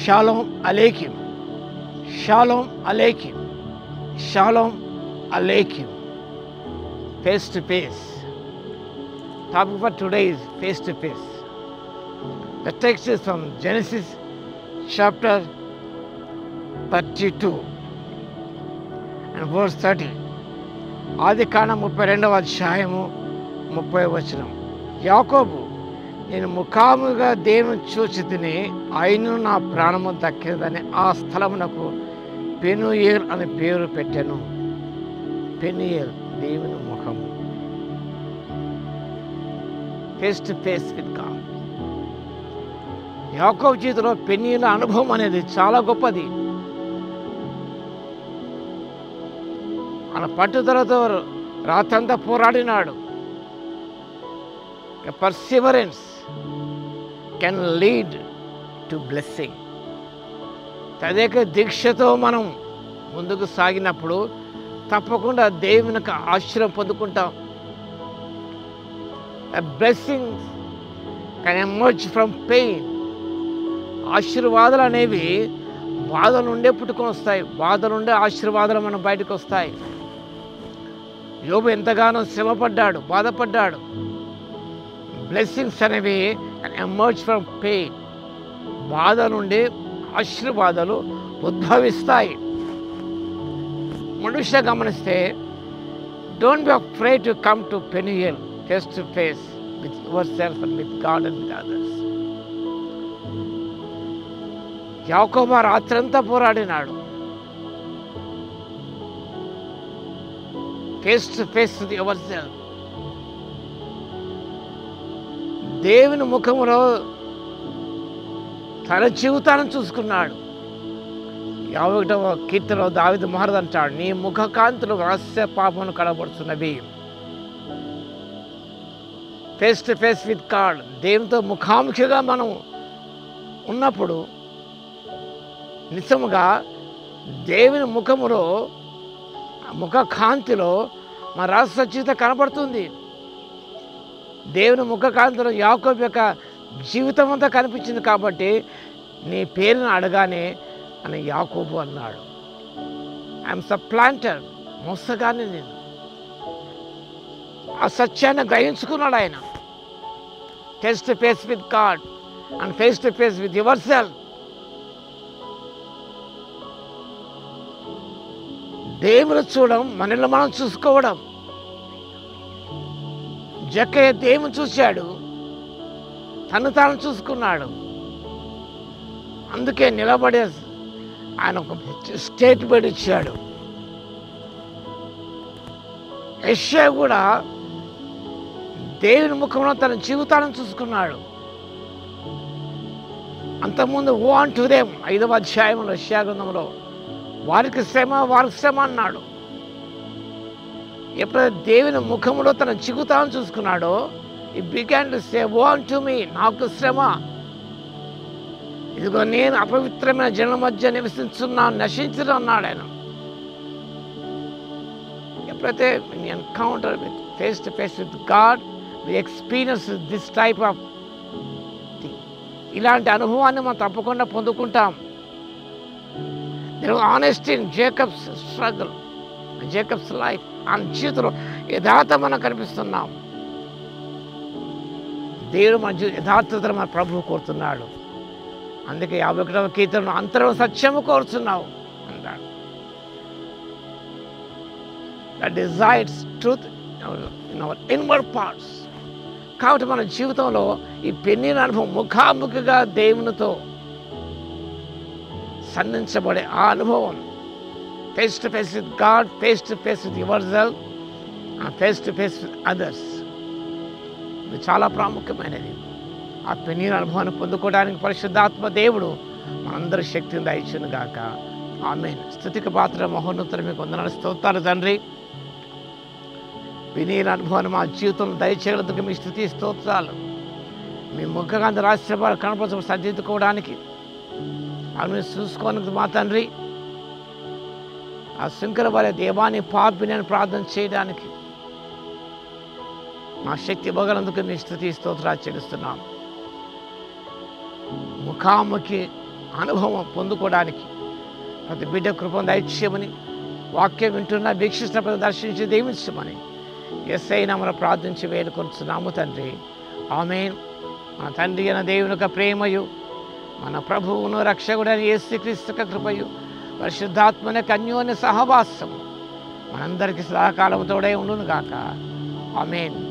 Shalom అలేకిం, షాలోమ్ అలేకిం, షాలోమ్ అలేకిం. Face to face. Topic for today is face to face. The text is from Genesis chapter 32 and verse 30. ఆదికాండం 32వ అధ్యాయము 30వ వచనం. యాకోబు, నేను ముఖాముగా దేవుని చూచి తిని ఆయన నా ప్రాణము దక్కినదని ఆ స్థలమునకు పెనుయేల్ అనే పేరు పెట్టాను. పెనుయేల్, దేవుని ముఖము. Face to face with God. యాకోబు జీవితంలో పెనుయేల్ అనుభవం అనేది చాలా గొప్పది. ఆయన పట్టుదలతో రాత్రంతా పోరాడినాడు. Perseverance can lead to blessing. తదేక దీక్షతో మనం ముందుకు సాగినప్పుడు తప్పకుండా దేవుని ఆశీర్వాదం పొందుకుంటాం. Blessings can emerge from pain. ఆశీర్వాదాలు అనేవి బాధల నుండే పుట్టుకొని వస్తాయి. బాధల నుండే ఆశీర్వాదాలు మనం బయటకు వస్తాయి. యోబు ఎంతగానో శ్రమపడ్డాడు, బాధపడ్డాడు. బ్లెస్సింగ్స్ అనేవి ఎమర్జ్ ఫ్రమ్ పెయిన్. బాధ నుండి ఆశీర్వాదాలు ఉద్భవిస్తాయి. మనుష్య గమనిస్తే, don't be afraid to come to Peniel face to face with yourself and with God and with others. యాకోబు రాత్రంతా పోరాడినాడు. Face to face with yourself. దేవుని ముఖములో తన జీవితాన్ని చూసుకున్నాడు. 51వ కీర్తనలో దావీదు మహారాజు అంటాడు, నీ ముఖ కాంతులు రహస్య పాపమును కనబడుతున్నవి. Face to face with God. దేవునితో ముఖాముఖిగా మనం ఉన్నప్పుడు నిజముగా దేవుని ముఖములో, ముఖ కాంతిలో మన రహస్య జీవితం కనబడుతుంది. దేవుని ముఖ కాంతిలో యాకోబు యొక్క జీవితం అంతా కనిపించింది. కాబట్టి నీ పేరును అడగానే అని యాకోబు అన్నాడు. ఐఎమ్ సప్లాంటర్, మోసగానే నేను. ఆ సత్యాన్ని గ్రహించుకున్నాడు ఆయన. Face to face with God and face to face with yourself. దేవుని చూడడం, మనల్ని మనం చూసుకోవడం. జక్కయ్య దేవుని చూశాడు, తను తాను చూసుకున్నాడు. అందుకే నిలబడే ఆయన ఒక స్టేట్మెంట్ ఇచ్చాడు. యెషయా కూడా దేవుని ముఖంలో తన జీవితాన్ని చూసుకున్నాడు. అంతకుముందు ఓ అంటూ దేం 5వ అధ్యాయంలో యెషయా గ్రంథంలో వారికి శ్రమ, వారికి శ్రమ అన్నాడు. ఎప్పుడైతే దేవుని ముఖంలో తన జీవితాన్ని చూసుకున్నాడో, ఈ బిగాన్ టు సే ఓ అంటూ మీ, నాకు శ్రమ. ఇదిగో నేను అపవిత్రమైన జనుల మధ్య నివసించున్నాను, నశించను అన్నాడు ఆయన. ఎప్పుడైతే encounter with face to face with God, we experience this type of thing. ఇలాంటి అనుభవాన్ని మనం తప్పకుండా పొందుకుంటాం. There honesty in Jacob's struggle, Jacob's life. ఆయన జీవితంలో యథార్థం మనం కనిపిస్తున్నాం. దేవుడు మన యథార్థతను మన ప్రభువు కోరుతున్నాడు. అందుకే 51వ కీర్తనలో అంతరం సత్యము కోరుతున్నావు అంటాడు. That desires truth in our inward parts. కాబట్టి మన జీవితంలో ఈ పెన్నీల అనుభవం, ముఖాముఖిగా దేవునితో సంధించబడే ఆ అనుభవం, face to face with God, face to face with yourself and face to face with others, ఇది చాలా ప్రాముఖ్యమైనది. ఆ పెన్నీల అనుభవాన్ని పొందుకోవడానికి పరిశుద్ధాత్మ దేవుడు మనందరి శక్తిని దయచును గాక. ఆమేన్. స్తుతికి పాత్ర మహోన్నతులు, మీకు వందనాలు, స్తోత్రాలు తండ్రి. పెన్నీల అనుభవాన్ని మా జీవితంలో దయచేయగలందుకు మీ స్తుతి స్తోత్రాలు. మీ ముఖకాంతి రాష్ట్రాలు కనపరచ సర్దిద్దుకోవడానికి, ఆమె చూసుకోవడానికి మా తండ్రి, ఆ శంకర వారి దేవాన్ని పాపిని అని ప్రార్థన చేయడానికి మా శక్తి ఇవ్వగలందుకు మీ స్తుతి స్తోత్రాలు చెల్లిస్తున్నాం. ముఖాముఖి అనుభవం పొందుకోవడానికి ప్రతి బిడ్డ కృపను దయచేయమని, వాక్యం వింటున్న వీక్షిస్తున్న ప్రతి దర్శించి దీవించమని యేసయ్య నామమున ప్రార్థించి వేడుకొనుచున్నాము తండ్రి. ఆమేన్. మన తండ్రి అయిన దేవుని యొక్క ప్రేమయు, మన ప్రభువును రక్షకుడైన యేసుక్రీస్తు యొక్క కృపయు, పరిశుద్ధాత్మని యొక్క అన్యోన్య సహవాసము మనందరికీ సదాకాలము తోడై ఉండును గాక. ఆమేన్.